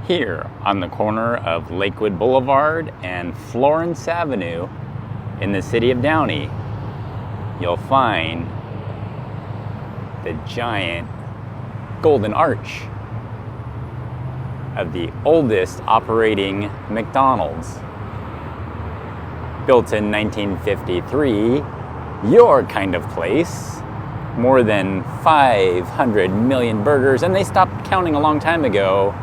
Here on the corner of Lakewood Boulevard and Florence Avenue in the city of Downey, you'll find the giant golden arch of the oldest operating McDonald's. Built in 1953, your kind of place. More than 500 million burgers, and they stopped counting a long time ago.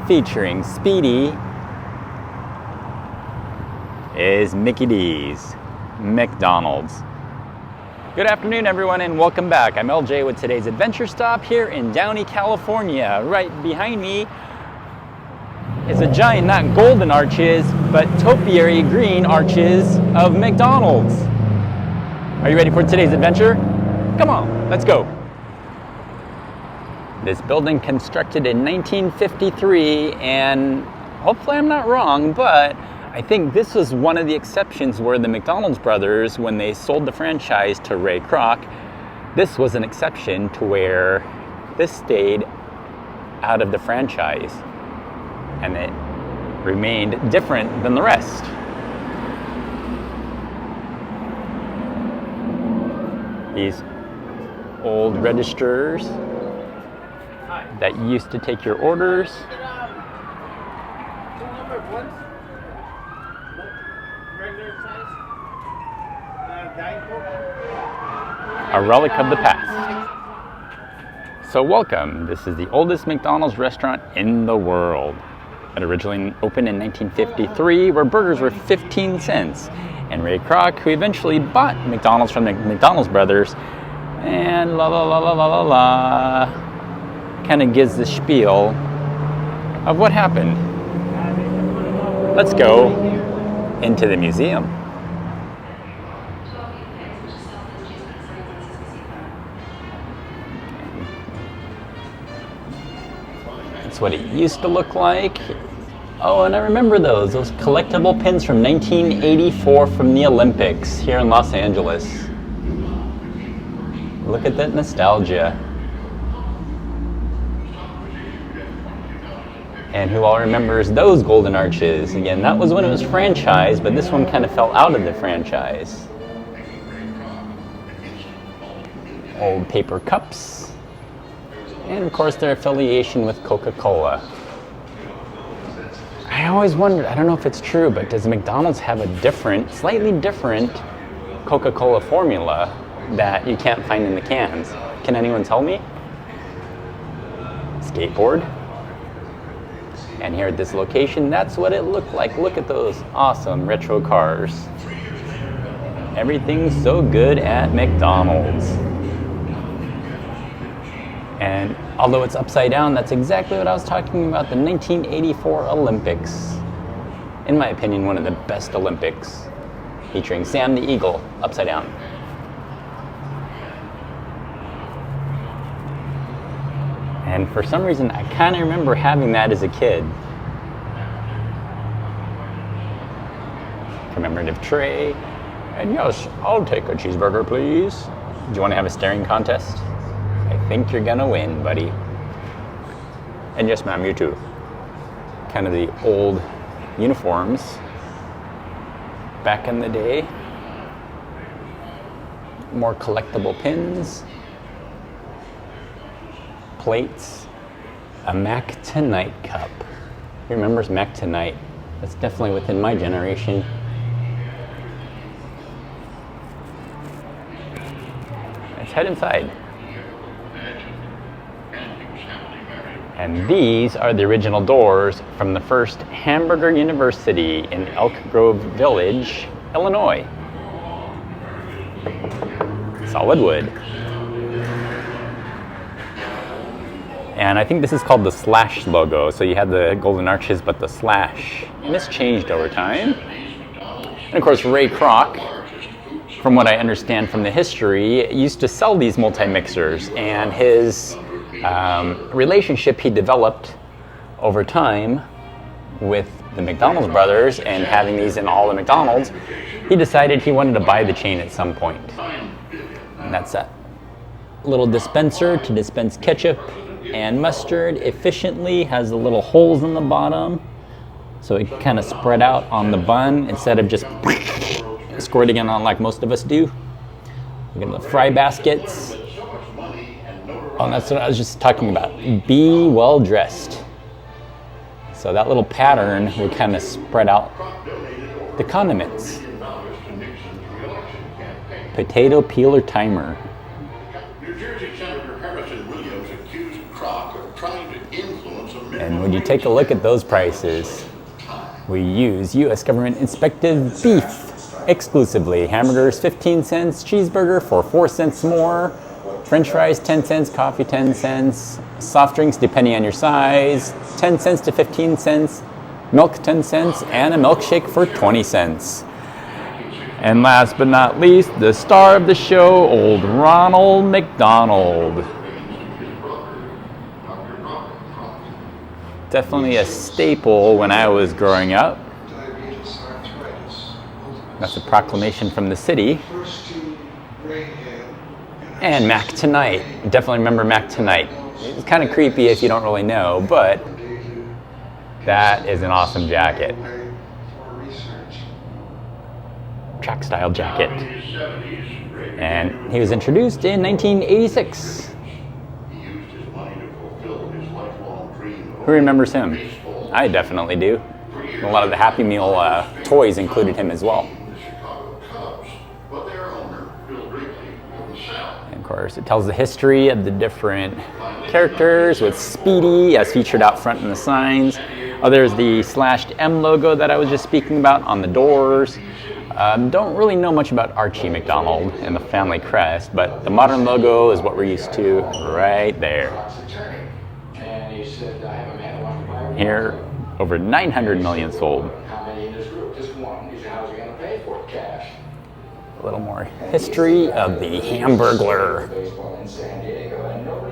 Featuring Speedy is Mickey D's McDonald's. Good afternoon, everyone, and welcome back. I'm LJ with today's adventure stop here in Downey, California. Right behind me is a giant, not golden arches, but topiary green arches of McDonald's. Are you ready for today's adventure? Come on, let's go. This building constructed in 1953, and hopefully I'm not wrong, but I think this was one of the exceptions where the McDonald's brothers, when they sold the franchise to Ray Kroc, this was an exception to where this stayed out of the franchise and it remained different than the rest. These old registers that used to take your orders. A relic of the past. So welcome, this is the oldest McDonald's restaurant in the world. It originally opened in 1953, where burgers were 15 cents. And Ray Kroc, who eventually bought McDonald's from the McDonald's brothers, and kind of gives the spiel of what happened. Let's go into the museum. That's what it used to look like. Oh, and I remember those collectible pins from 1984 from the Olympics here in Los Angeles. Look at that nostalgia. And who all remembers those golden arches? Again, that was when it was franchised, but this one kind of fell out of the franchise. Old paper cups. And of course their affiliation with Coca-Cola. I always wondered, I don't know if it's true, but does McDonald's have a slightly different Coca-Cola formula that you can't find in the cans? Can anyone tell me? Skateboard. And here at this location, that's what it looked like. Look at those awesome retro cars. Everything's so good at McDonald's. And although it's upside down, that's exactly what I was talking about, the 1984 Olympics. In my opinion, one of the best Olympics, featuring Sam the Eagle, upside down. And for some reason, I kind of remember having that as a kid. Commemorative tray. And yes, I'll take a cheeseburger, please. Do you want to have a staring contest? I think you're gonna win, buddy. And yes, ma'am, you too. Kind of the old uniforms back in the day. More collectible pins. Plates. A Mac Tonight cup. Who remembers Mac Tonight? That's definitely within my generation. Let's head inside. And these are the original doors from the first Hamburger University in Elk Grove Village, Illinois. Solid wood. And I think this is called the slash logo. So you had the golden arches, but the slash. And this changed over time. And of course, Ray Kroc, from what I understand from the history, used to sell these multi-mixers. And his relationship he developed over time with the McDonald's brothers and having these in all the McDonald's, he decided he wanted to buy the chain at some point. And that's that little dispenser to dispense ketchup and mustard efficiently. Has the little holes in the bottom, so it can kind of spread out on the bun instead of just squirting it on like most of us do. Look at the fry baskets. Oh, that's what I was just talking about. Be well dressed. So that little pattern would kind of spread out the condiments. Potato peeler timer. And when you take a look at those prices, we use U.S. government inspected beef exclusively. Hamburgers 15 cents, cheeseburger for 4 cents more, French fries 10 cents, coffee 10 cents, soft drinks depending on your size 10 cents to 15 cents, milk 10 cents, and a milkshake for 20 cents. And last but not least, the star of the show, old Ronald McDonald. Definitely a staple when I was growing up. That's a proclamation from the city. And Mac Tonight. Definitely remember Mac Tonight. It's kind of creepy if you don't really know, but that is an awesome jacket. Track style jacket. And he was introduced in 1986. Who remembers him? I definitely do. A lot of the Happy Meal toys included him as well. And of course, it tells the history of the different characters with Speedy as featured out front in the signs. Oh, there's the slashed M logo that I was just speaking about on the doors. Don't really know much about Archie McDonald and the family crest, but the modern logo is what we're used to right there. Here, over 900 million sold. A little more history of the Hamburglar.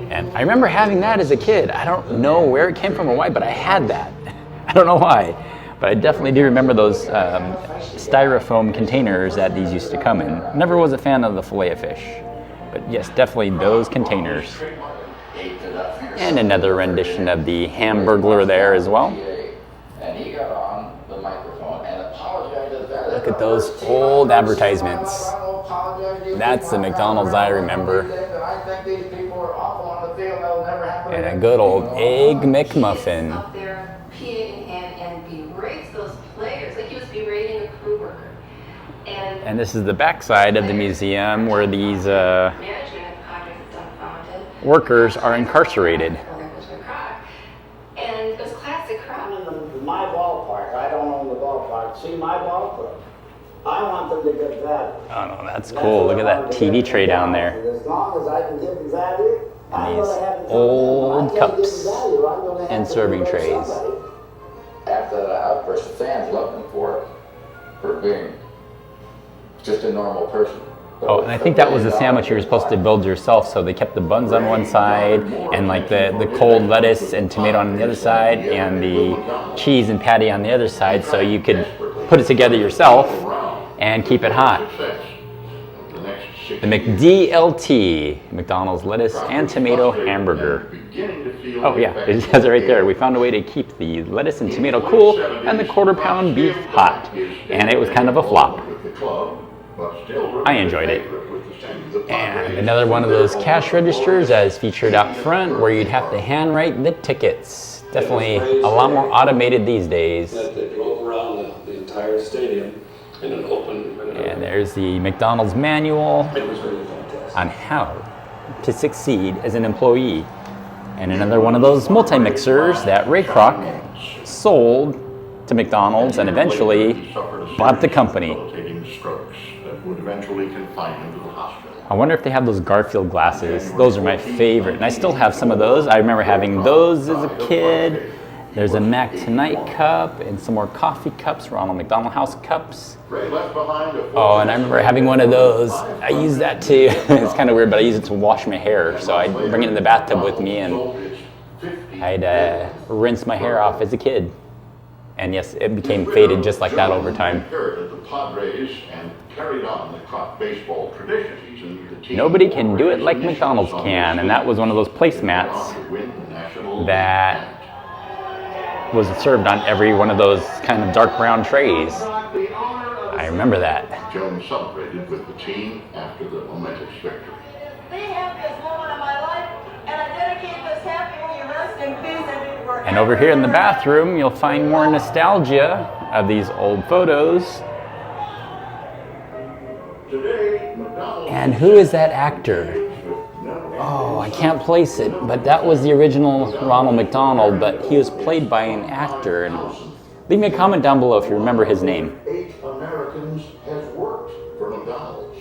And I remember having that as a kid. I don't know where it came from or why, but I had that. I don't know why, but I definitely do remember those styrofoam containers that these used to come in. Never was a fan of the Filet-O-Fish, but yes, definitely those containers. And another rendition of the Hamburglar there as well. Look at those old advertisements. That's the McDonald's I remember. And a good old Egg McMuffin. And this is the backside of the museum where these workers are incarcerated. And it was classic Kroc. My ballpark. I don't own the ballpark. See my ballpark. I want them to get value. Oh no, that's cool. Look at that TV tray down there. As long as I can give them value, and these old cups and serving trays. After that outburst, the fans loved him for being just a normal person. Oh, and I think that was the sandwich you were supposed to build yourself, so they kept the buns on one side and like the cold lettuce and tomato on the other side and the cheese and patty on the other side, so you could put it together yourself and keep it hot. The McDLT, McDonald's lettuce and tomato hamburger. Oh yeah, it says it right there. We found a way to keep the lettuce and tomato cool and the quarter-pound beef hot, and it was kind of a flop. I enjoyed it. And another one of those cash registers as featured out front where you'd have to handwrite the tickets. Definitely a lot more automated these days. They drove around the entire stadium in an open. And there's the McDonald's manual on how to succeed as an employee. And another one of those multi-mixers that Ray Kroc sold to McDonald's and eventually bought the company. Would eventually confine him to the hospital. I wonder if they have those Garfield glasses. Those are my favorite, and I still have some of those. I remember having those as a kid. There's a Mac Tonight cup and some more coffee cups, Ronald McDonald House cups. Oh, and I remember having one of those. I use that too. It's kind of weird, but I use it to wash my hair. So I'd bring it in the bathtub with me, and I'd rinse my hair off as a kid. And yes, it became faded just like that over time. Inherited the Padres and carried on the Kroc baseball tradition. Nobody can do it like McDonald's can, and that was one of those placemats that was served on every one of those kind of dark brown trays. I remember that. Jones celebrated with the team after the momentous victory. The happiest moment of my life, and I dedicate this happy rest in peace and for. And over here in the bathroom, you'll find more nostalgia of these old photos. Today, McDonald's And who is that actor? Oh, I can't place it, but that was the original Ronald McDonald, but he was played by an actor. And leave me a comment down below if you remember his name. 8 Americans has worked for McDonald's.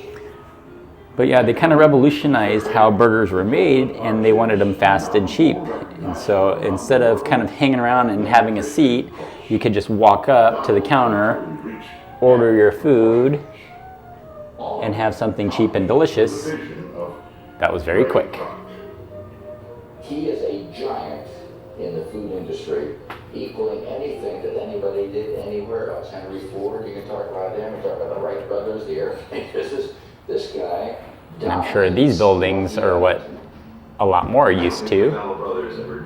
But yeah, they kind of revolutionized how burgers were made, and they wanted them fast and cheap. And so instead of kind of hanging around and having a seat, you could just walk up to the counter, order your food, and have something cheap and delicious. That was very quick. He is a giant in the food industry, equaling anything that anybody did anywhere else. Henry Ford, you can talk about him, you talk about the Wright brothers, the airplanes. This guy. And I'm sure these buildings are what a lot more are used to,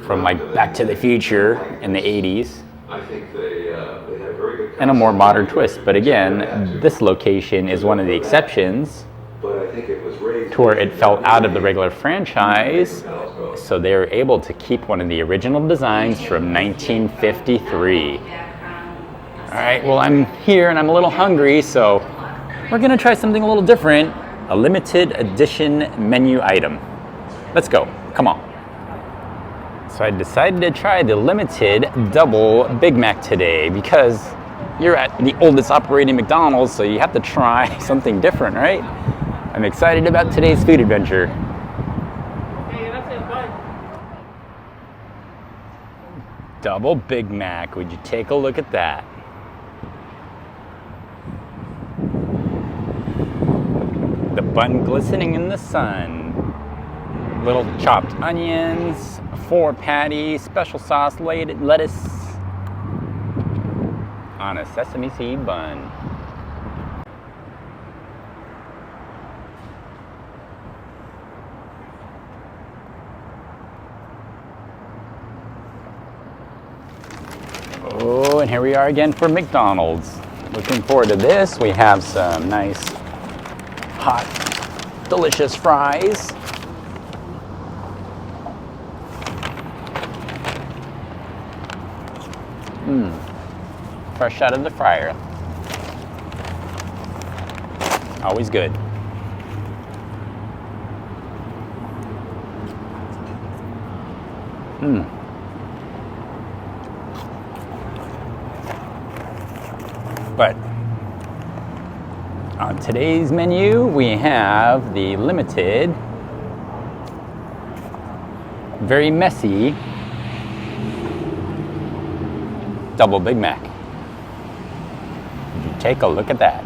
from like Back to the Future in the 80s. I think they had a very good. And a more modern twist. But again, this location is one of the exceptions But I think it was raised to where it fell out of the regular franchise. So they were able to keep one of the original designs from 1953. All right, well, I'm here and I'm a little hungry, so we're gonna try something a little different, a limited edition menu item. Let's go, come on. So I decided to try the limited double Big Mac today because you're at the oldest operating McDonald's, so you have to try something different, right? I'm excited about today's food adventure. Double Big Mac, would you take a look at that? The bun glistening in the sun. Little chopped onions, 4 patties, special sauce, lettuce on a sesame seed bun. Oh, and here we are again for McDonald's. Looking forward to this. We have some nice, hot, delicious fries. Fresh out of the fryer. Always good. But on today's menu, we have the limited, very messy double Big Mac. Take a look at that.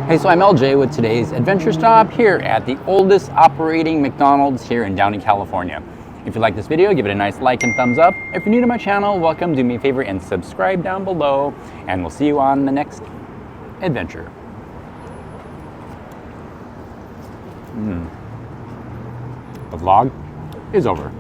Hey, so I'm LJ with today's adventure stop here at the oldest operating McDonald's here in Downey, California. If you like this video, give it a nice like and thumbs up. If you're new to my channel, welcome. Do me a favor and subscribe down below, and we'll see you on the next adventure. The vlog is over.